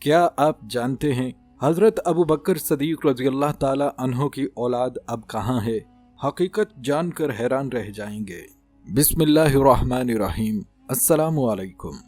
क्या आप जानते हैं हजरत अबू बकर सिद्दीक रज़ी अल्लाह ताला अन्हो की औलाद अब कहाँ है? हकीकत जानकर हैरान रह जाएंगे। बिस्मिल्लाहिर्रहमानिर्रहीम। अस्सलामु अलैकुम।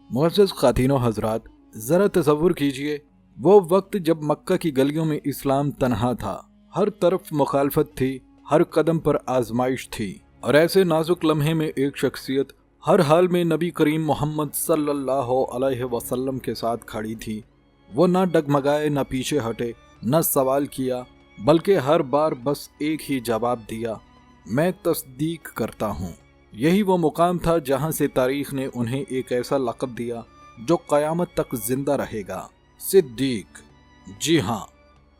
मुअज़्ज़ज़ ख़ातीनो हज़रात, ज़रा तसव्वुर कीजिए वो वक्त जब मक्का की गलियों में इस्लाम तन्हा था, हर तरफ मुखालफत थी, हर कदम पर आजमाइश थी, और ऐसे नाजुक लम्हे में एक शख्सियत हर हाल में नबी करीम मोहम्मद सल्लल्लाहु अलैहि वसल्लम के साथ खड़ी थी। वो न डगमगाए, न पीछे हटे, न सवाल किया, बल्कि हर बार बस एक ही जवाब दिया, मैं तस्दीक करता हूँ। यही वो मुकाम था जहाँ से तारीख ने उन्हें एक ऐसा लक़ब दिया जो क़यामत तक जिंदा रहेगा, सिद्दीक। जी हाँ,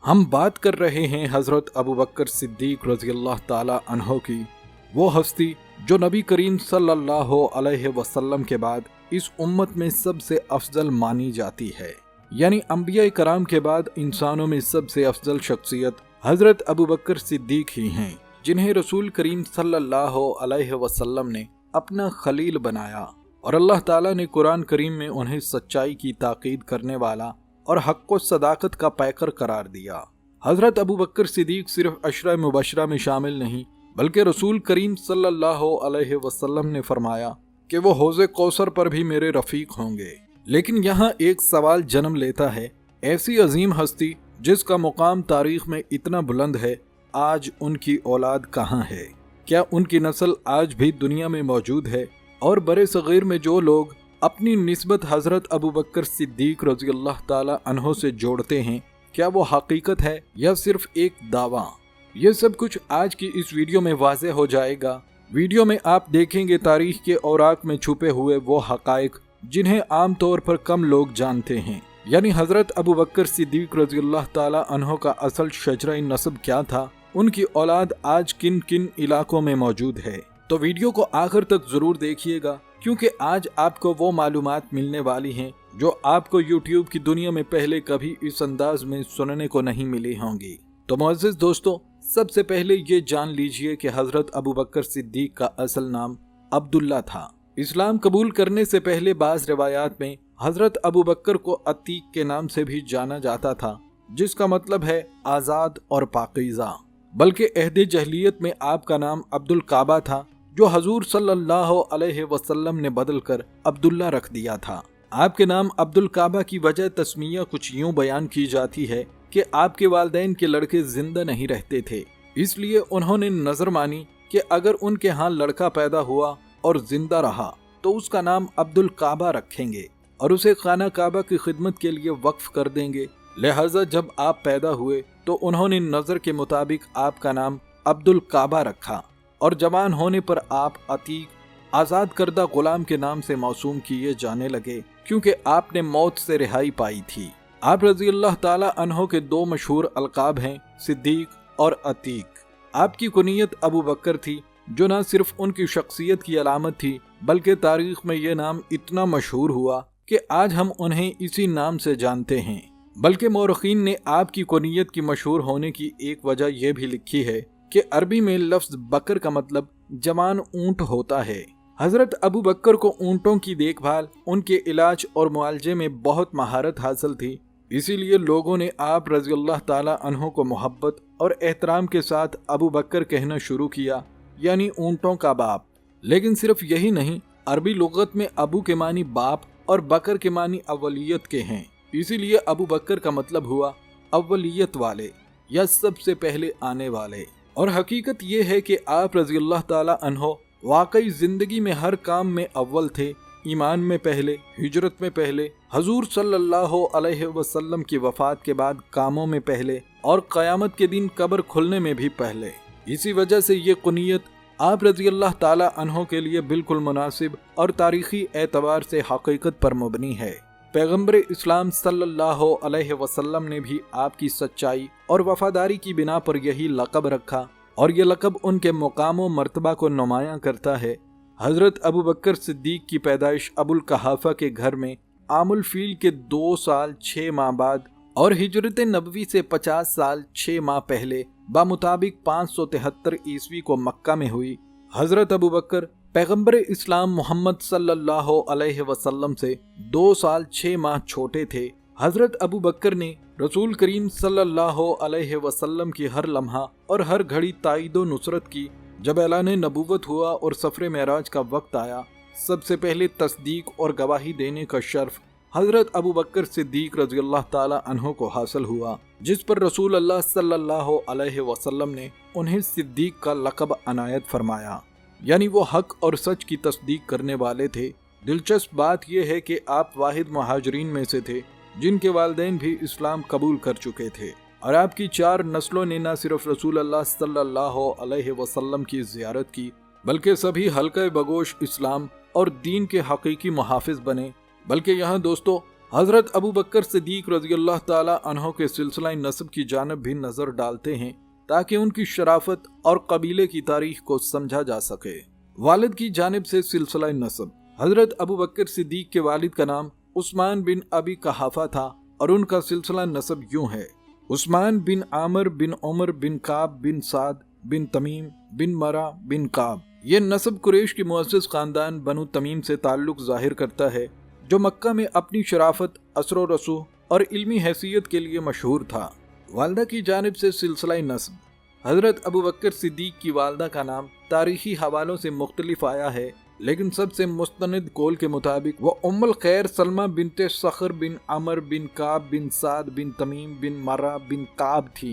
हम बात कर रहे हैं हज़रत अबू बकर सिद्दीक रज़ी अल्लाह ताला अन्हो की, वो हस्ती जो नबी करीम सल्लल्लाहु अलैहि वसल्लम के बाद इस उम्मत में सबसे अफजल मानी जाती है। यानी अंबिया कराम के बाद इंसानों में सबसे अफजल शख्सियत हज़रत अबू बकर सिद्दीक ही हैं, जिन्हें रसूल करीम सल्लल्लाहु अलैहि वसल्लम ने अपना खलील बनाया, और अल्लाह ताला ने कुरान करीम में उन्हें सच्चाई की ताकीद करने वाला और हक़ व सदाकत का पैकर करार दिया। हज़रत अबू बकर सिद्दीक सिर्फ अशरा मुबशरा में शामिल नहीं, बल्कि रसूल करीम सल्लल्लाहु अलैहि वसल्लम ने फरमाया कि वो हौज़े कौसर पर भी मेरे रफ़ीक होंगे। लेकिन यहाँ एक सवाल जन्म लेता है, ऐसी अजीम हस्ती जिसका मुकाम तारीख में इतना बुलंद है, आज उनकी औलाद कहाँ है? क्या उनकी नस्ल आज भी दुनिया में मौजूद है? और बरे सगीर में जो लोग अपनी निस्बत हज़रत अबू बकर सिद्दीक रज़ी अल्लाह ताला अन्हो से जोड़ते हैं, क्या वो हकीकत है या सिर्फ एक दावा? ये सब कुछ आज की इस वीडियो में वाज़ेह हो जाएगा। वीडियो में आप देखेंगे तारीख के औराक में छुपे हुए वो हक़ाइक़ जिन्हें आम तौर पर कम लोग जानते हैं, यानी हज़रत अबू बकर सिद्दीक रज़ी अल्लाह ताला अन्हो का असल शजरा नस्ब क्या था, उनकी औलाद आज किन किन इलाकों में मौजूद है। तो वीडियो को आखिर तक ज़रूर देखिएगा, क्योंकि आज आपको वो मालूमात मिलने वाली हैं जो आपको यूट्यूब की दुनिया में पहले कभी इस अंदाज में सुनने को नहीं मिली होंगी। तो मुअज़्ज़िज़ दोस्तों, सबसे पहले ये जान लीजिए कि हज़रत अबू बकर सिद्दीक का असल नाम अब्दुल्ला था। इस्लाम कबूल करने से पहले बाज़ रिवायात में हज़रत अबू बकर को अतीक के नाम से भी जाना जाता था, जिसका मतलब है आज़ाद और पाकीज़ा। बल्कि अहद जहलियत में आपका नाम अब्दुल काबा था, जो हजूर सल्लल्लाहु अलैहि वसल्लम ने बदलकर अब्दुल्ला रख दिया था। आपके नाम अब्दुल काबा की वजह तस्मिया कुछ यूँ बयान की जाती है कि आपके वालिदैन के लड़के जिंदा नहीं रहते थे, इसलिए उन्होंने नजर मानी कि अगर उनके यहाँ लड़का पैदा हुआ और जिंदा रहा तो उसका नाम अब्दुल काबा रखेंगे और उसे खाना काबा की खिदमत के लिए वक्फ कर देंगे। लिहाजा जब आप पैदा हुए तो उन्होंने नजर के मुताबिक आपका नाम अब्दुल काबा रखा, और जवान होने पर आप अतीक, आज़ाद करदा गुलाम के नाम से मौसूम किए जाने लगे, क्योंकि आपने मौत से रिहाई पाई थी। आप रज़ी अल्लाह ताला अन्हो के दो मशहूर अलकाब हैं, सिद्दीक और अतीक। आपकी कुनियत अबू बकर थी, जो न सिर्फ उनकी शख्सियत की अलामत थी, बल्कि तारीख में यह नाम इतना मशहूर हुआ कि आज हम उन्हें इसी नाम से जानते हैं। बल्कि मौरखीन ने आपकी कुनियत की मशहूर होने की एक वजह यह भी लिखी है कि अरबी में लफ्ज़ बकर का मतलब जवान ऊँट होता है। हज़रत अबू बकर को ऊँटों की देखभाल, उनके इलाज और मुआलजे में बहुत महारत हासिल थी, इसीलिए लोगों ने आप रज़ी अल्लाह ताला अन्हो को मोहब्बत और एहतराम के साथ अबू बकर कहना शुरू किया, यानी ऊँटों का बाप। लेकिन सिर्फ यही नहीं, अरबी लुगत में अबू के मानी बाप और बकर के मानी अव्वलियत के हैं, इसीलिए अबू बकर का मतलब हुआ अव्वलियत वाले या सबसे पहले आने वाले। और हकीकत ये है कि आप रज़ी अल्लाह ताला अन्हो वाकई जिंदगी में हर काम में अव्वल थे, ईमान में पहले, हिजरत में पहले, हजूर सल्लल्लाहु अलैहि वसल्लम की वफात के बाद कामों में पहले, और क़यामत के दिन कब्र खुलने में भी पहले। इसी वजह से ये कुनियत आप रज़ी अल्लाह ताला अन्हो के लिए बिल्कुल मुनासिब और तारीखी एतबार से हकीकत पर मुबनी है। पैगम्बर इस्लाम सल्लल्लाहु अलैहि वसल्लम ने भी आपकी सच्चाई और वफादारी की बिना पर यही लक़ब रखा, और ये लक़ब उनके मुकाम व मर्तबा को नुमायां करता है। हज़रत अबू बकर सिद्दीक की पैदाइश अबुल कहाफ़ा के घर में आमुल फील के 2 साल 6 माह बाद और हिजरत नबवी से 50 साल 6 माह पहले बामुताबिक 573 ईस्वी को मक्का में हुई। हज़रत अबू बकर पैगम्बर इस्लाम मोहम्मद सल्लल्लाहु अलैहि वसल्लम से 2 साल 6 माह छोटे थे। हजरत अबू बकर ने रसूल करीम सल्लल्लाहु अलैहि वसल्लम की हर लम्हा और हर घड़ी ताईदो नुसरत की। जब ऐलान नबूवत हुआ और सफर मेराज का वक्त आया, सबसे पहले तस्दीक और गवाही देने का शर्फ हजरत अबू बकर सिद्दीक रज़ियल्लाहु ताला अन्हो को हासिल हुआ, जिस पर रसूल अल्लाह सल्लल्लाहु अलैहि वसल्लम ने उन्हें सिद्दीक का लक़ब अनायत फरमाया, यानी वो हक और सच की तस्दीक करने वाले थे। दिलचस्प बात यह है कि आप वाहिद मुहाजिरीन में से थे जिनके वालिदैन भी इस्लाम कबूल कर चुके थे, और आपकी 4 नस्लों ने न सिर्फ रसूल अल्लाह सल्लल्लाहु अलैहि वसल्लम की ज़ियारत की, बल्कि सभी हल्का बगोश इस्लाम और दीन के हकीकी मुहाफिज बने। बल्कि यहाँ दोस्तों हज़रत अबू बकर सिद्दीक रज़ियल्लाहु ताला अन्हो के सिलसिला नस्ब की जानब भी नज़र डालते हैं, ताकि उनकी शराफत और कबीले की तारीख को समझा जा सके। वालिद की जानिब से सिलसिला नस्ब। हज़रत अबू बकर सिद्दीक के वालिद का नाम उस्मान बिन अबी कहाफा था और उनका सिलसिला नस्ब यूं है: उस्मान बिन आमर बिन उमर बिन काब बिन साद बिन तमीम बिन मरा बिन काब। ये नस्ब कुरैश की मुअज़्ज़ज़ ख़ानदान बनु तमीम से ताल्लुक़ ज़ाहिर करता है, जो मक्का में अपनी शराफत, असरो रसूह और इल्मी हैसियत के लिए मशहूर था। वालदा की जानिब से सिलसिला नस्ब। हज़रत अबू बकर सिद्दीक की वालदा का नाम तारीखी हवालों से मुख्तलिफ आया है, लेकिन सबसे मुस्तनिद कौल के मुताबिक वह उम्मुल खैर सलमा बिनते सखर बिन अमर बिन काब बिन साद बिन तमीम बिन मरा बिन काब थी।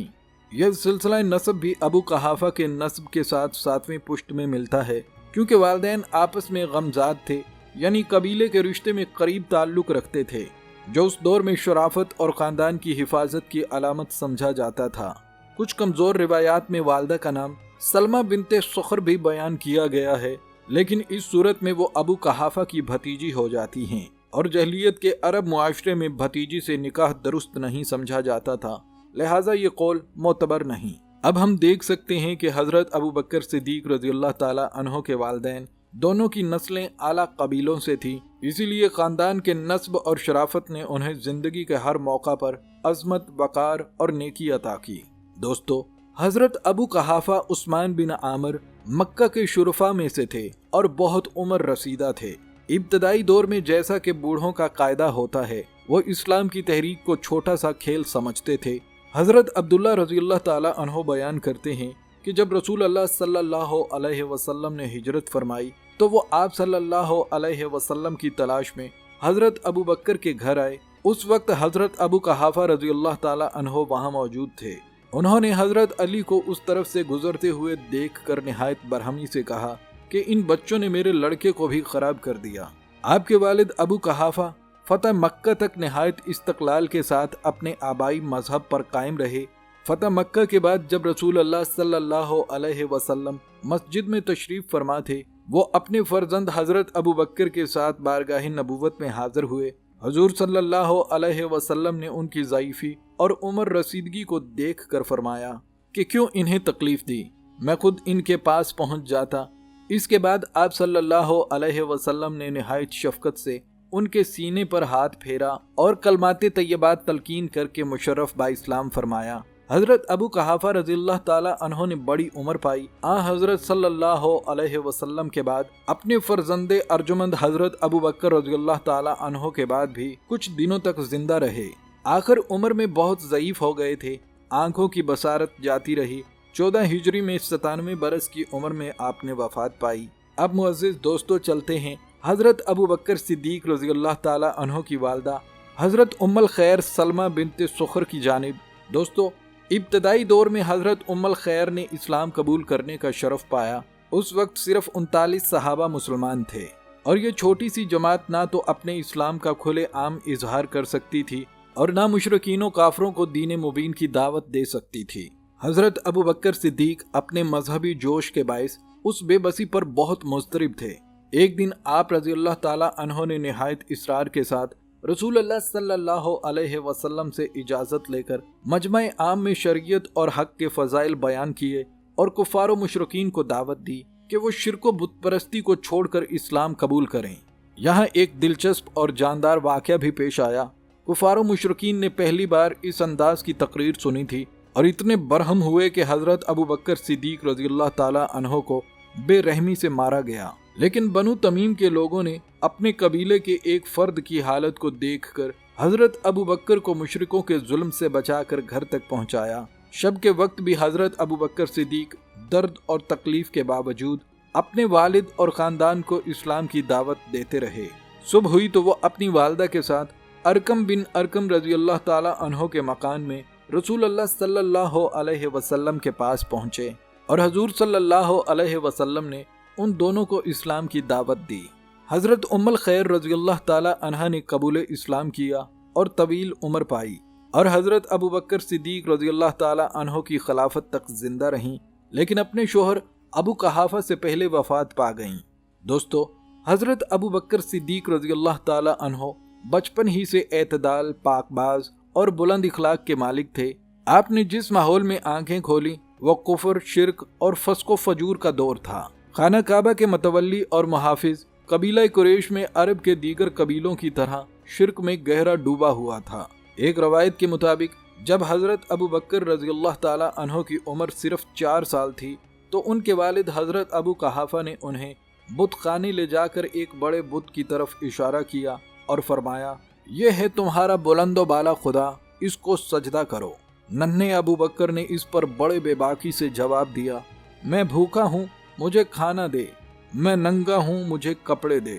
यह सिलसिला नस्ब भी अबू कहाफा के नस्ब के साथ 7वें पुश्त में मिलता है, क्योंकि वालिदैन आपस में गमजाद थे, यानी कबीले के रिश्ते में करीब ताल्लुक़ रखते थे, जो उस दौर में शराफत और ख़ानदान की हिफाजत की अलामत समझा जाता था। कुछ कमज़ोर रिवायात में वालदा का नाम सलमा बिनते सखर भी बयान किया गया है, लेकिन इस सूरत में वो अबू कहाफा की भतीजी हो जाती हैं, और जहलियत के अरब मुआशरे में भतीजी से निकाह दुरुस्त नहीं समझा जाता था, लिहाजा ये कौल मोतबर नहीं। अब हम देख सकते हैं कि हज़रत अबू बकर सिद्दीक रज़ियल्लाहु ताला अन्हो के वालिदैन दोनों की नस्लें आला कबीलों से थी, इसीलिए ख़ानदान के नस्ब और शराफत ने उन्हें ज़िंदगी के हर मौका पर अज़मत, वक़ार और नेकी अता की। दोस्तों, हज़रत अबू कहाफा उस्मान बिन आमर मक्का के शुरफा में से थे और बहुत उम्र रसीदा थे। इब्तदाई दौर में जैसा कि बूढ़ों का कायदा होता है, वो इस्लाम की तहरीक को छोटा सा खेल समझते थे। हज़रत अब्दुल्ला रज़ियल्लाहु ताला अन्हो बयान करते हैं कि जब रसूल अल्लाह सल्लल्लाहु अलैहि वसल्लम ने हिजरत फरमाई, तो वो आप सल्लल्लाहु अलैहि वसल्लम की तलाश में हज़रत अबू बकर के घर आए। उस वक्त हज़रत अबू कहाफा रज़ियल्लाहु ताला अन्हो वहाँ मौजूद थे। उन्होंने हज़रत अली को उस तरफ से गुजरते हुए देखकर निहायत बरहमी से कहा कि इन बच्चों ने मेरे लड़के को भी खराब कर दिया। आपके वालिद अबू कहाफा फतह मक्का तक निहायत इस्तक़लाल के साथ अपने आबाई मजहब पर कायम रहे। फतह मक्का के बाद जब रसूल अल्लाह सल्लल्लाहु अलैहि वसल्लम मस्जिद में तशरीफ फरमा थे, वो अपने फर्जंद हज़रत अबू बकर के साथ बारगाह नबूवत में हाजिर हुए। हुजूर सल्लल्लाहु अलैहि वसल्लम ने उनकी ज़ईफ़ी और उम्र रसीदगी को देख कर फरमाया कि क्यों इन्हें तकलीफ दी, मैं खुद इनके पास पहुंच जाता। इसके बाद आप सल्लल्लाहु अलैहि वसल्लम ने निहायत शफ़क़त से उनके सीने पर हाथ फेरा और कलमाते तैयबात तलकीन करके मुशर्रफ बा इस्लाम फरमाया। हज़रत अबू कहाफा रज़ियल्लाहु ताला अन्हो ने बड़ी उम्र पाई। हज़रत सल्लल्लाहु अलैहि वसल्लम के बाद अपने फर्जंदे अर्जुमंद हज़रत अबू बकर रज़ियल्लाहु ताला अन्हो के बाद भी कुछ दिनों तक जिंदा रहे। आखिर उम्र में बहुत ज़ईफ़ हो गए थे, आंखों की बसारत जाती रही। 14 हिजरी में 97 बरस की उम्र में आपने वफात पाई। अब मुअज़्ज़िज़ दोस्तों, चलते हैं हज़रत अबू बकर सिद्दीक रज़ियल्लाहु ताला अन्हो की वालदा हज़रत उम्मुल खैर सलमा बिनते सुखर की जानिब। दोस्तों, इब्तदाई दौर में हज़रत उम्मुल खैर ने इस्लाम कबूल करने का शरफ पाया। उस वक्त सिर्फ 39 सहाबा मुसलमान थे, और ये छोटी सी जमात ना तो अपने इस्लाम का खुले आम इजहार कर सकती थी और ना मुशरिकीनों काफरों को दीन मुबीन की दावत दे सकती थी। हज़रत अबू बकर सिद्दीक अपने मजहबी जोश के बायस उस बेबसी पर बहुत मुस्तरिब थे। एक दिन आप रज़ियल्लाहु ताला अन्हो ने निहायत इसरार के साथ रसूल अल्लाह सल्लल्लाहु अलैहि वसल्लम से इजाज़त लेकर मजमा आम में शरीयत और हक के फ़ज़ाइल बयान किए और कुफ़ार व मुशरिकीन को दावत दी कि वो शिरक व बुत परस्ती को छोड़कर इस्लाम कबूल करें। यहाँ एक दिलचस्प और जानदार वाक़या भी पेश आया। कुफ़ार व मुशरिकीन ने पहली बार इस अंदाज की तकरीर सुनी थी और इतने बरहम हुए कि हज़रत अबू बकर सिद्दीक रज़ियल्लाहु ताला अन्हो को बेरहमी से मारा गया। लेकिन बनु तमीम के लोगों ने अपने कबीले के एक फर्द की हालत को देखकर حضرت ابو بکر کو مشرکوں کے ظلم سے بچا کر گھر تک پہنچایا۔ شب کے وقت بھی حضرت ابو بکر صدیق درد اور تکلیف کے باوجود اپنے والد اور خاندان کو اسلام کی دعوت دیتے رہے۔ صبح ہوئی تو وہ اپنی والدہ کے ساتھ ارقم بن ارقم رضی اللہ تعالی عنہ کے مکان میں رسول اللہ صلی اللہ علیہ وسلم کے پاس پہنچے اور حضور صلی اللہ علیہ وسلم نے ان دونوں کو اسلام کی دعوت دی۔ حضرت ام الخیر رضی اللہ تعالی عنہ نے قبول اسلام کیا اور طویل عمر پائی، اور حضرت ابو بکر صدیق رضی اللہ تعالی عنہ کی خلافت تک زندہ رہیں، لیکن اپنے شوہر ابو قحافہ سے پہلے وفات پا گئیں۔ دوستو، حضرت ابو بکر صدیق رضی اللہ تعالی عنہ بچپن ہی سے اعتدال، پاک باز اور بلند اخلاق کے مالک تھے۔ آپ نے جس ماحول میں آنکھیں کھولی وہ کفر، شرک اور فسق و فجور کا دور تھا۔ خانہ کعبہ کے متولی اور محافظ قبیلہ قریش میں عرب کے دیگر قبیلوں کی طرح شرک میں گہرا ڈوبا ہوا تھا۔ ایک روایت کے مطابق جب حضرت ابو بکر رضی اللہ تعالی عنہ کی عمر صرف 4 سال تھی تو ان کے والد حضرت ابو قحافہ نے انہیں بت خانے لے جا کر ایک بڑے بت کی طرف اشارہ کیا اور فرمایا، یہ ہے تمہارا بلند و بالا خدا، اس کو سجدہ کرو۔ ننھے ابو بکر نے اس پر بڑے بے باکی سے جواب دیا، میں بھوکا ہوں، مجھے کھانا دے، میں ننگا ہوں، مجھے کپڑے دے،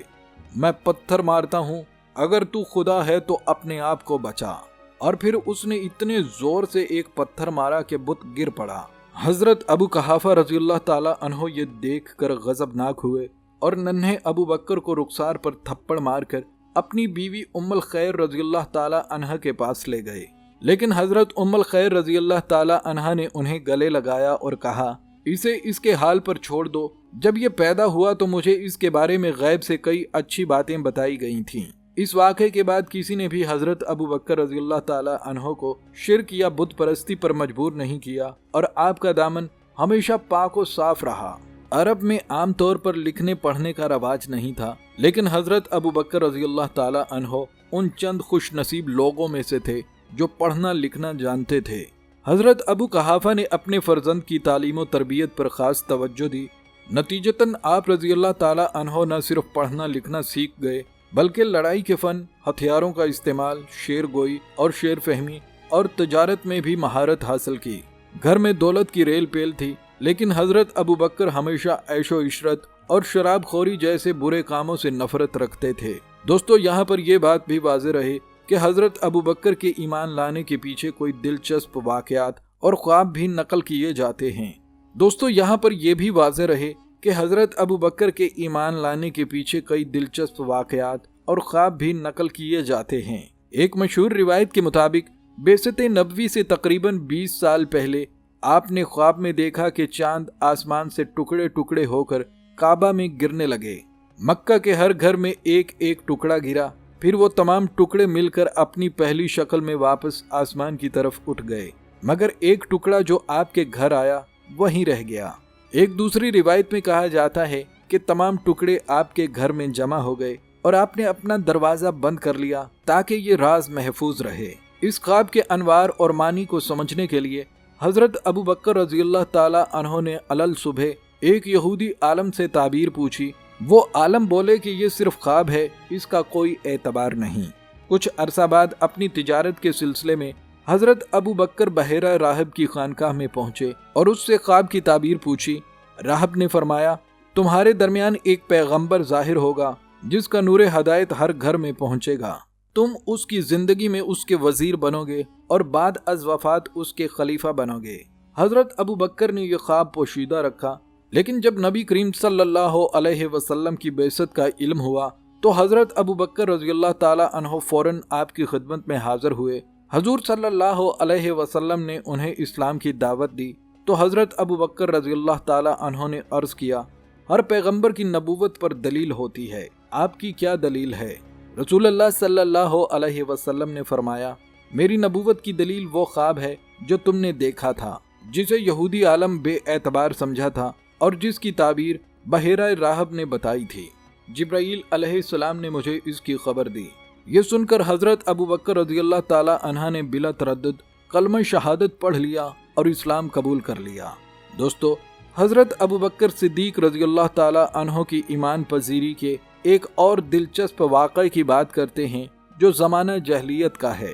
میں پتھر مارتا ہوں، اگر تو خدا ہے تو اپنے آپ کو بچا۔ اور پھر اس نے اتنے زور سے ایک پتھر مارا کہ بت گر پڑا۔ حضرت ابو قحافہ رضی اللہ تعالی عنہ یہ دیکھ کر غضبناک ہوئے اور ننھے ابو بکر کو رخسار پر تھپڑ مار کر اپنی بیوی ام الخیر رضی اللہ تعالی عنہ کے پاس لے گئے، لیکن حضرت ام الخیر رضی اللہ تعالی عنہ نے انہیں گلے لگایا اور کہا، اسے اس کے حال پر چھوڑ دو، جب یہ پیدا ہوا تو مجھے اس کے بارے میں غیب سے کئی اچھی باتیں بتائی گئی تھیں۔ اس واقعے کے بعد کسی نے بھی حضرت ابو بکر رضی اللہ تعالی عنہ کو شرک یا بت پرستی پر مجبور نہیں کیا اور آپ کا دامن ہمیشہ پاک و صاف رہا۔ عرب میں عام طور پر لکھنے پڑھنے کا رواج نہیں تھا، لیکن حضرت ابو بکر رضی اللہ تعالی عنہ ان چند خوش نصیب لوگوں میں سے تھے جو پڑھنا لکھنا جانتے تھے۔ حضرت ابو قحافہ نے اپنے فرزند کی تعلیم و تربیت پر خاص توجہ دی، نتیجتاً آپ رضی اللہ تعالی عنہ نہ صرف پڑھنا لکھنا سیکھ گئے بلکہ لڑائی کے فن، ہتھیاروں کا استعمال، شعر گوئی اور شعر فہمی اور تجارت میں بھی مہارت حاصل کی۔ گھر میں دولت کی ریل پیل تھی، لیکن حضرت ابو بکر ہمیشہ عیش و عشرت اور شراب خوری جیسے برے کاموں سے نفرت رکھتے تھے۔ دوستو، یہاں پر یہ بات بھی واضح رہے کہ حضرت ابو بکر کے ایمان لانے کے پیچھے کوئی دلچسپ واقعات اور خواب بھی نقل کیے جاتے ہیں۔ دوستو، یہاں پر یہ بھی واضح رہے کہ حضرت ابو بکر کے ایمان لانے کے پیچھے کئی دلچسپ واقعات اور خواب بھی نقل کیے جاتے ہیں۔ ایک مشہور روایت کے مطابق بعثت نبوی سے تقریباً 20 سال پہلے آپ نے خواب میں دیکھا کہ چاند آسمان سے ٹکڑے ٹکڑے ہو کر کعبہ میں گرنے لگے۔ مکہ کے ہر گھر میں ایک ایک ٹکڑا گرا، پھر وہ تمام ٹکڑے مل کر اپنی پہلی شکل میں واپس آسمان کی طرف اٹھ گئے، مگر ایک ٹکڑا جو آپ کے گھر آیا وہیں رہ گیا۔ ایک دوسری روایت میں کہا جاتا ہے کہ تمام ٹکڑے آپ کے گھر میں جمع ہو گئے اور آپ نے اپنا دروازہ بند کر لیا تاکہ یہ راز محفوظ رہے۔ اس خواب کے انوار اور معنی کو سمجھنے کے لیے حضرت ابو بکر رضی اللہ تعالی عنہ نے علل صبح ایک یہودی عالم سے تعبیر پوچھی۔ وہ عالم بولے کہ یہ صرف خواب ہے، اس کا کوئی اعتبار نہیں۔ کچھ عرصہ بعد اپنی تجارت کے سلسلے میں حضرت ابو بکر بحیرہ راہب کی خانقاہ میں پہنچے اور اس سے خواب کی تعبیر پوچھی۔ راہب نے فرمایا، تمہارے درمیان ایک پیغمبر ظاہر ہوگا جس کا نور ہدایت ہر گھر میں پہنچے گا، تم اس کی زندگی میں اس کے وزیر بنو گے اور بعد از وفات اس کے خلیفہ بنو گے۔ حضرت ابو بکر نے یہ خواب پوشیدہ رکھا، لیکن جب نبی کریم صلی اللہ علیہ وسلم کی بعثت کا علم ہوا تو حضرت ابو بکر رضی اللہ تعالی عنہ فوراً آپ کی خدمت میں حاضر ہوئے۔ حضور صلی اللہ علیہ وسلم نے انہیں اسلام کی دعوت دی تو حضرت ابو بکر رضی اللہ تعالی عنہ نے عرض کیا، ہر پیغمبر کی نبوت پر دلیل ہوتی ہے، آپ کی کیا دلیل ہے؟ رسول اللہ صلی اللہ علیہ وسلم نے فرمایا، میری نبوت کی دلیل وہ خواب ہے جو تم نے دیکھا تھا، جسے یہودی عالم بے اعتبار سمجھا تھا اور جس کی تعبیر بحیرہ راہب نے بتائی تھی۔ جبرائیل علیہ السلام نے مجھے اس کی خبر دی۔ یہ سن کر حضرت ابو بکر رضی اللہ تعالی عنہ نے بلا تردد کلمہ شہادت پڑھ لیا اور اسلام قبول کر لیا۔ دوستو، حضرت ابو بکر صدیق رضی اللہ تعالی عنہ کی ایمان پذیری کے ایک اور دلچسپ واقعے کی بات کرتے ہیں جو زمانہ جہلیت کا ہے۔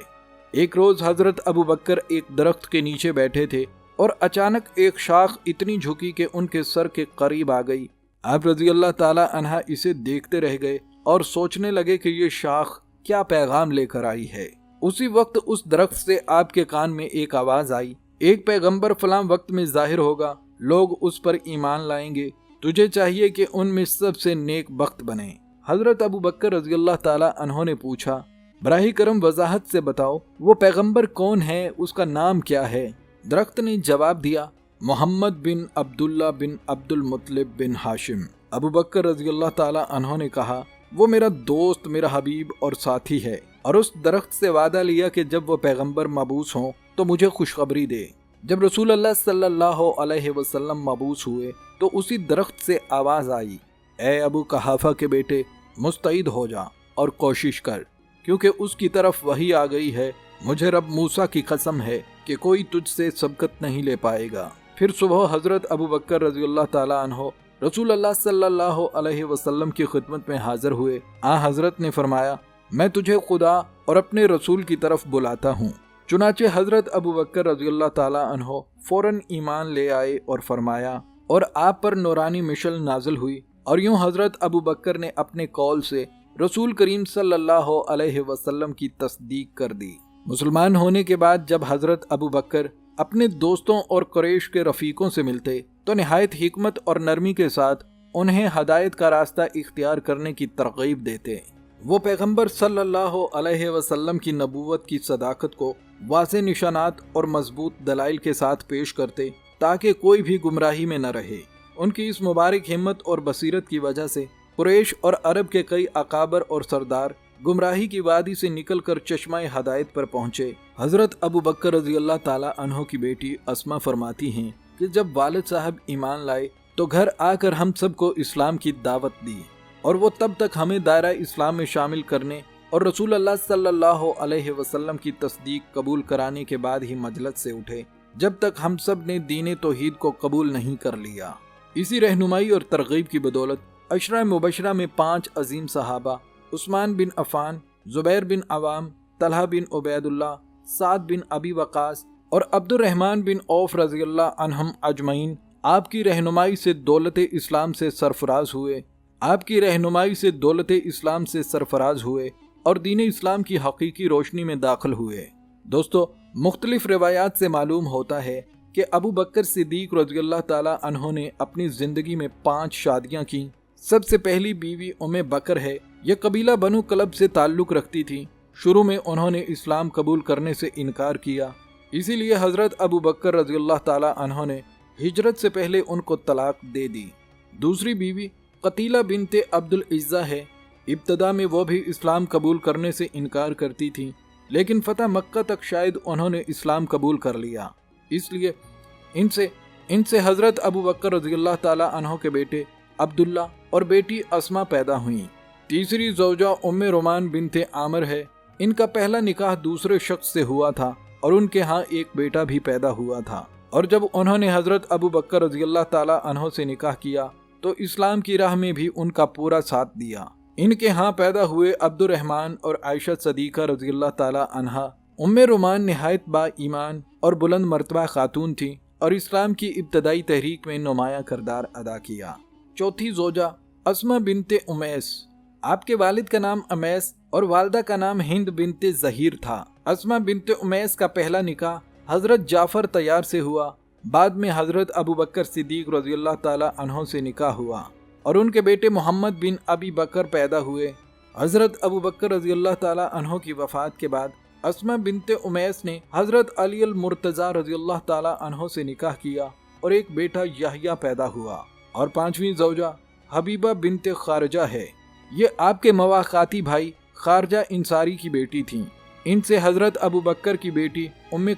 ایک روز حضرت ابو بکر ایک درخت کے نیچے بیٹھے تھے اور اچانک ایک شاخ اتنی جھکی کہ ان کے سر کے قریب آ گئی۔ آپ رضی اللہ تعالی عنہ اسے دیکھتے رہ گئے اور سوچنے لگے کہ یہ شاخ کیا پیغام لے کر آئی ہے۔ اسی وقت اس درخت سے آپ کے کان میں ایک آواز آئی، ایک پیغمبر فلاں وقت میں ظاہر ہوگا، لوگ اس پر ایمان لائیں گے، تجھے چاہیے کہ ان میں سب سے نیک بخت بنے۔ حضرت ابو بکر رضی اللہ تعالی عنہ نے پوچھا، براہ کرم وضاحت سے بتاؤ وہ پیغمبر کون ہے، اس کا نام کیا ہے؟ درخت نے جواب دیا، محمد بن عبداللہ بن عبد المطلب بن ہاشم۔ ابو بکر رضی اللہ تعالی عنہ نے کہا، وہ میرا دوست، میرا حبیب اور ساتھی ہے، اور اس درخت سے وعدہ لیا کہ جب وہ پیغمبر مبعوث ہوں تو مجھے خوشخبری دے۔ جب رسول اللہ صلی اللہ علیہ وسلم مبعوث ہوئے تو اسی درخت سے آواز آئی، اے ابو قحافہ کے بیٹے، مستعد ہو جا اور کوشش کر، کیونکہ اس کی طرف وحی آ گئی ہے، مجھے رب موسیٰ کی قسم ہے کہ کوئی تجھ سے سبقت نہیں لے پائے گا۔ پھر صبح حضرت ابو بکر رضی اللہ تعالی عنہ رسول اللہ صلی اللہ علیہ وسلم کی خدمت میں حاضر ہوئے۔ حضرت نے فرمایا، میں تجھے خدا اور اپنے رسول کی طرف بلاتا ہوں۔ چنانچہ حضرت ابو بکر رضی اللہ تعالی عنہ فوراً ایمان لے آئے اور فرمایا، اور آپ پر نورانی مشل نازل ہوئی، اور یوں حضرت ابو بکر نے اپنے قول سے رسول کریم صلی اللہ علیہ وسلم کی تصدیق کر دی۔ مسلمان ہونے کے بعد جب حضرت ابو بکر اپنے دوستوں اور قریش کے رفیقوں سے ملتے تو نہایت حکمت اور نرمی کے ساتھ انہیں ہدایت کا راستہ اختیار کرنے کی ترغیب دیتے۔ وہ پیغمبر صلی اللہ علیہ وسلم کی نبوت کی صداقت کو واضح نشانات اور مضبوط دلائل کے ساتھ پیش کرتے تاکہ کوئی بھی گمراہی میں نہ رہے۔ ان کی اس مبارک ہمت اور بصیرت کی وجہ سے قریش اور عرب کے کئی اکابر اور سردار گمراہی کی وادی سے نکل کر چشمہ ہدایت پر پہنچے۔ حضرت ابو بکر رضی اللہ تعالی عنہ کی بیٹی اسما فرماتی ہیں کہ جب والد صاحب ایمان لائے تو گھر آ کر ہم سب کو اسلام کی دعوت دی، اور وہ تب تک ہمیں دائرہ اسلام میں شامل کرنے اور رسول اللہ صلی اللہ علیہ وسلم کی تصدیق قبول کرانے کے بعد ہی مجلس سے اٹھے جب تک ہم سب نے دین توحید کو قبول نہیں کر لیا۔ اسی رہنمائی اور ترغیب کی بدولت عشرہ مبشرہ میں 5 عظیم صحابہ عثمان بن عفان، زبیر بن عوام، طلحہ بن عبید اللہ، سعد بن ابی وقاص اور عبد الرحمن بن عوف رضی اللہ عنہم اجمعین آپ کی رہنمائی سے دولت اسلام سے سرفراز ہوئے اور دین اسلام کی حقیقی روشنی میں داخل ہوئے۔ دوستو، مختلف روایات سے معلوم ہوتا ہے کہ ابو بکر صدیق رضی اللہ تعالی عنہ نے اپنی زندگی میں 5 شادیاں کی۔ سب سے پہلی بیوی بکر ہے۔ یہ قبیلہ بنو کلب سے تعلق رکھتی تھی۔ شروع میں انہوں نے اسلام قبول کرنے سے انکار کیا، اسی لیے حضرت ابو بکر رضی اللہ تعالی عنہ نے ہجرت سے پہلے ان کو طلاق دے دی۔ دوسری بیوی قتیلہ بنت عبد العزہ ہے۔ ابتدا میں وہ بھی اسلام قبول کرنے سے انکار کرتی تھی، لیکن فتح مکہ تک شاید انہوں نے اسلام قبول کر لیا، اس لیے ان سے حضرت ابو بکر رضی اللہ تعالی عنہ کے بیٹے عبداللہ اور بیٹی اسما پیدا ہوئیں۔ تیسری زوجہ رومان بنت عامر ہے۔ ان کا پہلا نکاح دوسرے شخص سے ہوا تھا اور ان کے ہاں ایک بیٹا بھی پیدا ہوا تھا، اور جب انہوں نے حضرت ابو بکر رضی اللہ تعالی عنہ سے نکاح کیا تو اسلام کی راہ میں بھی ان کا پورا ساتھ دیا۔ ان کے ہاں پیدا ہوئے عبد الرحمن اور عائشہ صدیقہ رضی اللہ تعالی عنہا۔ رومان نہایت با ایمان اور بلند مرتبہ خاتون تھی اور اسلام کی ابتدائی تحریک میں نمایاں کردار ادا کیا۔ چوتھی زوجہ اسما بنت امیس۔ آپ کے والد کا نام امیس اور والدہ کا نام ہند بنت ظہیر تھا۔ اسما بنت امیس کا پہلا نکاح حضرت جعفر طیار سے ہوا، بعد میں حضرت ابو بکر صدیق رضی اللہ تعالی عنہ سے نکاح ہوا اور ان کے بیٹے محمد بن ابی بکر پیدا ہوئے۔ حضرت ابو بکر رضی اللہ تعالی عنہ کی وفات کے بعد اسما بنت امیس نے حضرت علی المرتضی رضی اللہ تعالی عنہ سے نکاح کیا اور ایک بیٹا یحییٰ پیدا ہوا۔ اور پانچویں زوجہ حبیبہ بنت خارجہ ہے۔ یہ آپ کے مواخاتی بھائی خارجہ انصاری کی بیٹی تھیں۔ ان سے حضرت ابو بکر کی بیٹی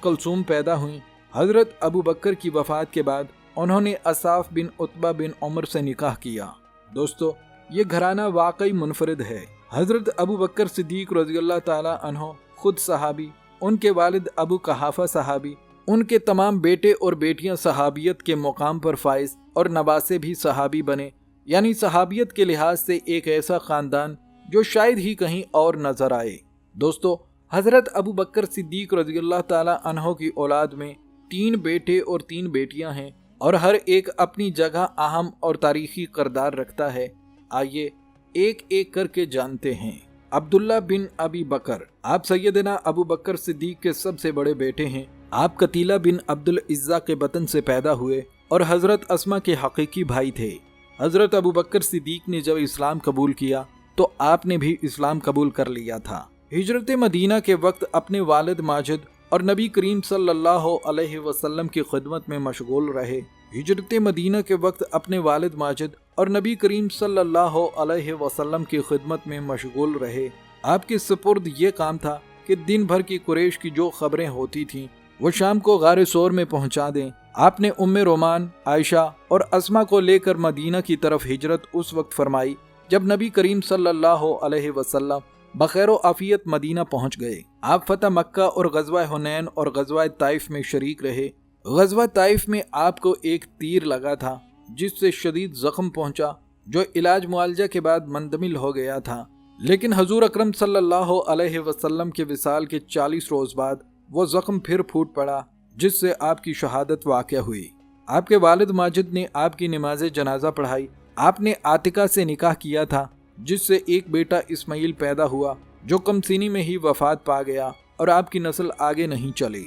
کلثوم پیدا ہوئیں۔ حضرت ابو بکر کی وفات کے بعد انہوں نے اصاف بن عتبہ بن عمر سے نکاح کیا۔ دوستو، یہ گھرانہ واقعی منفرد ہے۔ حضرت ابو بکر صدیق رضی اللہ تعالی عنہ خود صحابی، ان کے والد ابو قحافہ صحابی، ان کے تمام بیٹے اور بیٹیاں صحابیت کے مقام پر فائز اور نواسے بھی صحابی بنے، یعنی صحابیت کے لحاظ سے ایک ایسا خاندان جو شاید ہی کہیں اور نظر آئے۔ दोस्तों, हजरत अबू बकर सिद्दीक रज़ी अल्लाह ताला अन्हो की औलाद में 3 बेटे और 3 बेटियां हैं और हर एक अपनी जगह अहम और तारीखी किरदार रखता है। आइए एक एक करके जानते हैं। अब्दुल्ला बिन अबी बकर, आप सैयदना अबू बकर सिद्दीक के सबसे बड़े बेटे हैं। आप कतीला बिन अब्दुल इज़्ज़ा के बतन से पैदा हुए और हजरत अस्मा के हकीकी भाई थे। हजरत अबू बकर सिद्दीक ने जब इस्लाम कबूल किया तो आपने भी इस्लाम कबूल कर लिया था। हिजरत मदीना के वक्त अपने वालिद माजिद और नबी करीम सल्लल्लाहु अलैहि वसल्लम की खिदमत में मशगूल रहे। हिजरत मदीना के वक्त अपने वालिद माजिद और नबी करीम सल्लल्लाहु अलैहि वसल्लम की खिदमत में मशगूल रहे। आपके सुपुर्द ये काम था कि दिन भर की कुरैश की जो खबरें होती थीं वो शाम को गारे सोर में पहुंचा दें। आपने उम्मे रोमान, आयशा और अस्मा को लेकर मदीना की तरफ हिजरत उस वक्त फरमाई जब नबी करीम सल्लल्लाहु अलैहि वसल्लम बखैर आफियत मदीना पहुंच गए। आप फतह मक्का और गज़वा हुनैन और गज़वा ताइफ में शरीक रहे। गज़वा ताइफ में आपको एक तीर लगा था जिससे शदीद जख्म पहुंचा, जो इलाज मुआलजा के बाद मंदमिल हो गया था। लेकिन हजूर अकरम सल्लल्लाहु अलैहि वसल्लम के विसाल के 40 रोज बाद वो जख्म फिर फूट पड़ा, जिससे आपकी शहादत वाक़या हुई। आपके वालिद माजिद ने आपकी नमाज जनाजा पढ़ाई। आपने आतिका से निकाह किया था, जिससे एक बेटा इस्माइल पैदा हुआ जो कमसीनी में ही वफात पा गया और आपकी नस्ल आगे नहीं चली।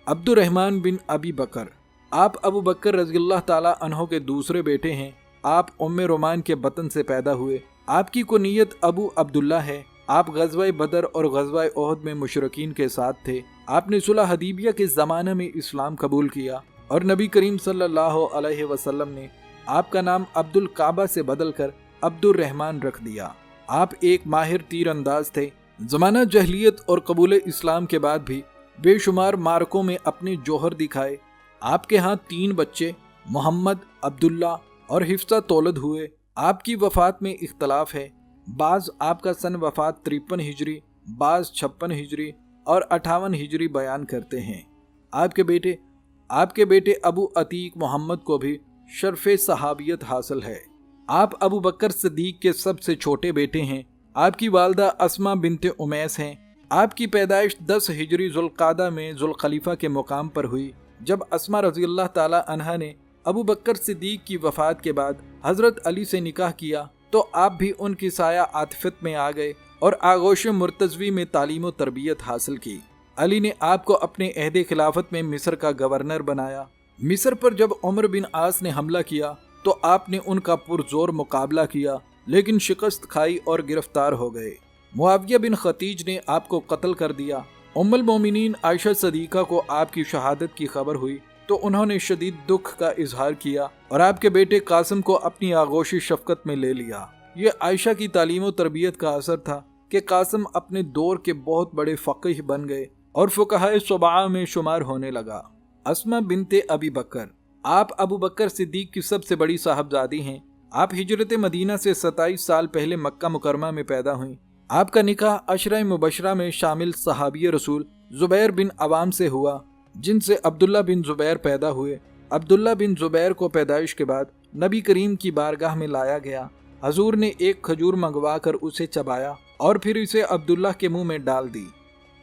अब्दुर्रहमान बिन अबी बकर, आप अबू बकर रज़ियल्लाहु ताला अन्हो के दूसरे बेटे हैं। आप उम्मे रोमान के बतन से पैदा हुए। आपकी कुनियत अबू अब्दुल्ला है। आप गज़वा बदर और गज़वा ओहद में मुशरिकीन के साथ थे। आपने सुलह हदीबिया के ज़माने में इस्लाम कबूल किया और नबी करीम सल्लल्लाहु अलैहि वसल्लम ने आपका नाम अब्दुल काबा से बदलकर अब्दुर्रहमान रख दिया। आप एक माहिर तीर अंदाज थे। ज़माना जहलियत और कबूल इस्लाम के बाद भी बेशुमार मार्कों में अपने जौहर दिखाए। आपके यहाँ 3 बच्चे मोहम्मद, अब्दुल्ला और हिफ्सा तौलद हुए। आपकी वफ़ात में इख्तलाफ है। बाज़ आपका सन वफ़ात 53 हिजरी, बाज़ 56 हिजरी और 58 हिजरी बयान करते हैं। आपके बेटे अबू अतीक मोहम्मद को भी शर्फ़े सहाबियत हासिल है। आप अबू बकर सिद्दीक के सबसे छोटे बेटे हैं। आपकी वालदा अस्मा बिनते उमैस हैं। आपकी पैदाइश 10 हिजरी ज़ुल्क़ादा में ज़ुल्ख़लीफ़ा के मुकाम पर हुई। जब अस्मा रज़ियल्लाहु ताला अन्हा ने अबू बकर सिद्दीक की वफ़ात के बाद हज़रत अली से निकाह किया तो आप भी उनकी साया आतिफ़त में आ गए और आगोश मुर्तज़वी में तालीम व तरबियत हासिल की। अली ने आपको अपने अहद खिलाफत में मिस्र का गवर्नर बनाया। मिस्र पर जब उमर बिन आस ने हमला किया तो आपने उनका पुरजोर मुकाबला किया, लेकिन शिकस्त खाई और गिरफ्तार हो गए। मुआविया बिन खतीज ने आपको कत्ल कर दिया। उम्मुल मोमिनीन आयशा सदीका को आपकी शहादत की खबर हुई तो उन्होंने शदीद दुख का इजहार किया और आपके बेटे कासिम को अपनी आगोशी शफकत में ले लिया। ये आयशा की तालीम व तरबियत का असर था कि कासिम अपने दौर के बहुत बड़े फ़क़ीह बन गए और फ़ुक़हा सुबा में शुमार होने लगा। अस्मा बिनते अबी बकर, आप अबू बकर सिद्दीक की सबसे बड़ी साहबजादी हैं। आप हिजरत मदीना से 27 साल पहले मक्का मुकरमा में पैदा हुई। आपका निकाह अशरा मुबशरा में शामिल सहाबी रसूल ज़ुबैर बिन अवाम से हुआ, जिनसे अब्दुल्ला बिन ज़ुबैर पैदा हुए। अब्दुल्ला बिन ज़ुबैर को पैदाइश के बाद नबी करीम की बारगाह में लाया गया। हजूर ने एक खजूर मंगवा कर उसे चबाया और फिर इसे अब्दुल्ला के मुंह में डाल दी।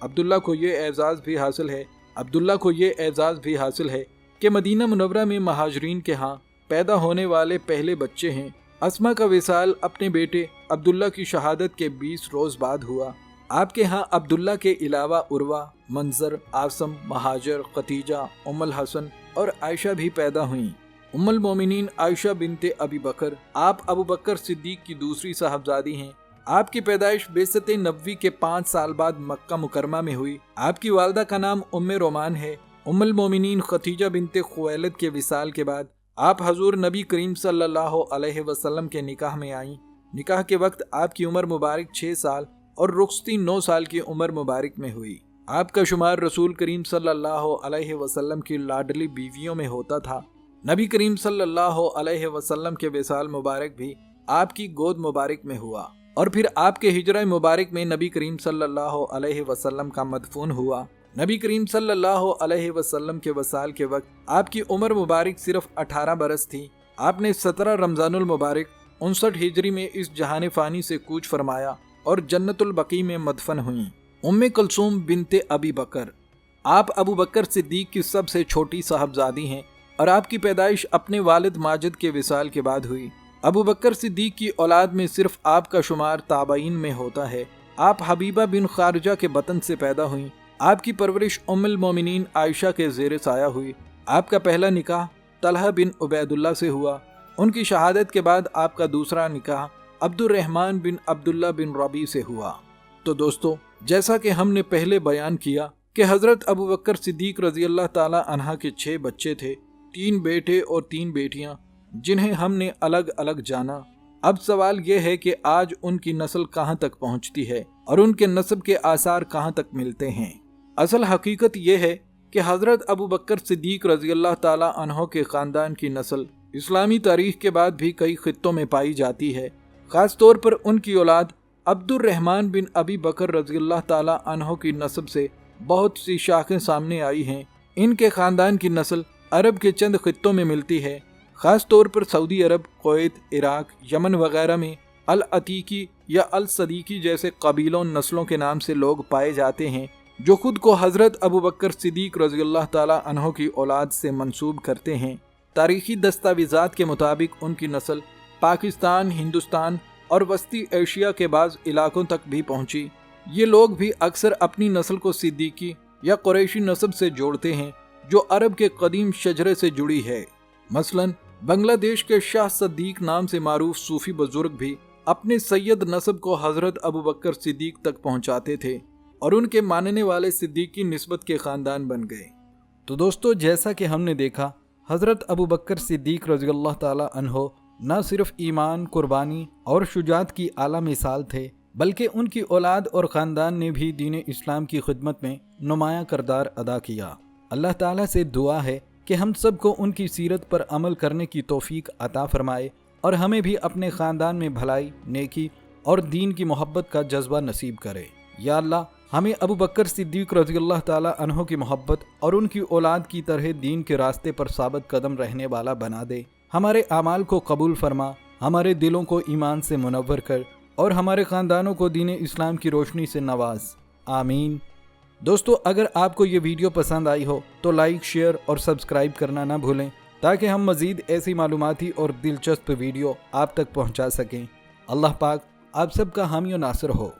अब्दुल्ला को ये एजाज़ भी हासिल है कि मदीना मुनव्वरा में महाजरीन के यहाँ पैदा होने वाले पहले बच्चे हैं। अस्मा का विसाल अपने बेटे अब्दुल्ला की शहादत के 20 रोज़ बाद हुआ। आपके यहाँ अब्दुल्ला के अलावा उर्वा, मंजर, आसम, महाजर, खतीजा, उम्मुल हसन और आयशा भी पैदा हुईं। उम्मुल मोमिनीन आयशा बिनते अबी बकर, आप अबू बकर सिद्दीक की दूसरी साहबजादी हैं। आपकी पैदाइश बेसत नबवी के 5 साल बाद मक्का मुकरमा में हुई। आपकी वालदा का नाम उम्मे रोमान है। उम्मुल मोमिनीन खतीजा बिनते खुवैलिद के विसाल के बाद आप हजूर नबी करीम सल्लल्लाहु अलैहि वसल्लम के निकाह में आईं। निकाह के वक्त आपकी उम्र मुबारक 6 साल और रुखसती 9 साल की उम्र मुबारक में हुई। आपका शुमार रसूल करीम सल्लल्लाहु अलैहि वसल्लम की लाडली बीवियों में होता था। नबी करीम सल्लल्लाहु अलैहि वसल्लम के विसाल मुबारक भी आपकी गोद मुबारक में हुआ और फिर आपके हिजरा मुबारक में नबी करीम सल्लल्लाहु अलैहि वसल्लम का मदफून हुआ। नबी करीम सल्लल्लाहु अलैहि वसल्लम के वसाल के वक्त आपकी उम्र मुबारक सिर्फ 18 बरस थी। आपने 17 रमज़ानुल मुबारक 59 हिजरी में इस जहान फ़ानी से कूच फरमाया और जन्नतुल बकी में मदफन हुई। उम्मे कुलसूम बिनते अबी बकर। आप अबू बकर सिद्दीक की सबसे छोटी साहबजादी हैं और आपकी पैदाइश अपने वालिद माजिद के विसाल के बाद हुई। अबू बकर सिद्दीक की औलाद में सिर्फ आपका शुमार ताबाइन में होता है। आप हबीबा बिन खारजा के बतन से पैदा हुई। आपकी परवरिश उम्मुल मोमिनीन आयशा के ज़ेर साया हुई। आपका पहला निकाह तलहा बिन उबैदुल्लाह से हुआ। उनकी शहादत के बाद आपका दूसरा निकाह अब्दुर्रहमान बिन अब्दुल्ला बिन रबी से हुआ। तो दोस्तों, जैसा कि हमने पहले बयान किया कि हज़रत अबू बकर सिद्दीक रज़ी अल्लाह ताला अन्हा के 6 बच्चे थे, 3 बेटे और 3 बेटियां, जिन्हें हमने अलग अलग जाना। अब सवाल यह है कि आज उनकी नस्ल कहाँ तक पहुँचती है और उनके नस्ब के आसार कहाँ तक मिलते हैं। असल हकीकत यह है कि हज़रत अबू बकर सिद्दीक रज़ी अल्लाह ताला अन्हो के ख़ानदान की नस्ल इस्लामी तारीख़ के बाद भी कई ख़ित्तों में पाई जाती है। ख़ास तौर पर उनकी औलाद अब्दुर्रहमान बिन अबी बकर रज़ी अल्लाह ताला अन्हो की नस्ब से बहुत सी शाखें सामने आई हैं। इनके ख़ानदान की नस्ल अरब के चंद ख़ित्तों में मिलती है। ख़ास तौर पर सऊदी अरब, कुवैत, इराक, यमन वगैरह में अल अतीकी या अल सदीकी जैसे कबीलों नस्लों के नाम से लोग पाए जाते हैं, जो खुद को हज़रत अबू बकर सिद्दीक रज़ी अल्लाह ताला अन्हो की औलाद से मंसूब करते हैं। तारीख़ी दस्तावेज़ात के मुताबिक उनकी नस्ल पाकिस्तान, हिंदुस्तान और वस्ती एशिया के बाज़ इलाकों तक भी पहुँची। ये लोग भी अक्सर अपनी नस्ल को सिद्दीकी या कुरैशी नस्ब से जोड़ते हैं, जो अरब के कदीम शजरे से जुड़ी है। मसलन बांग्लादेश के शाह सद्दीक नाम से मारूफ सूफी बुजुर्ग भी अपने सैयद नस्ब को हज़रत अबू बकर सिद्दीक तक पहुँचाते थे और उनके मानने वाले सिद्दीकी निस्बत के ख़ानदान बन गए। तो दोस्तों, जैसा कि हमने देखा, हज़रत अबू बकर सिद्दीक रज़ी अल्लाह ताला अन्हो न सिर्फ ईमान, कुर्बानी और शुजात की आला मिसाल थे, बल्कि उनकी औलाद और ख़ानदान ने भी दीन इस्लाम की खिदमत में नुमायाँ किरदार अदा किया। अल्लाह ताला से दुआ है कि हम सब को उनकी सीरत पर अमल करने की तौफीक अता फरमाए और हमें भी अपने ख़ानदान में भलाई, नेकी और दीन की मोहब्बत का जज्बा नसीब करे। या अल्लाह, हमें अबू बकर सिद्दीक रज़ी अल्लाह ताला अन्हो की मोहब्बत और उनकी औलाद की तरह दीन के रास्ते पर साबित कदम रहने वाला बना दे। हमारे आमाल को कबूल फरमा, हमारे दिलों को ईमान से मुनव्वर कर और हमारे ख़ानदानों को दीन इस्लाम की रोशनी से नवाज। आमीन। दोस्तों, अगर आपको ये वीडियो पसंद आई हो तो लाइक, शेयर और सब्सक्राइब करना ना भूलें, ताकि हम मज़ीद ऐसी मालूमाती और दिलचस्प वीडियो आप तक पहुँचा सकें। अल्लाह पाक आप सबका हामी और नासिर हो।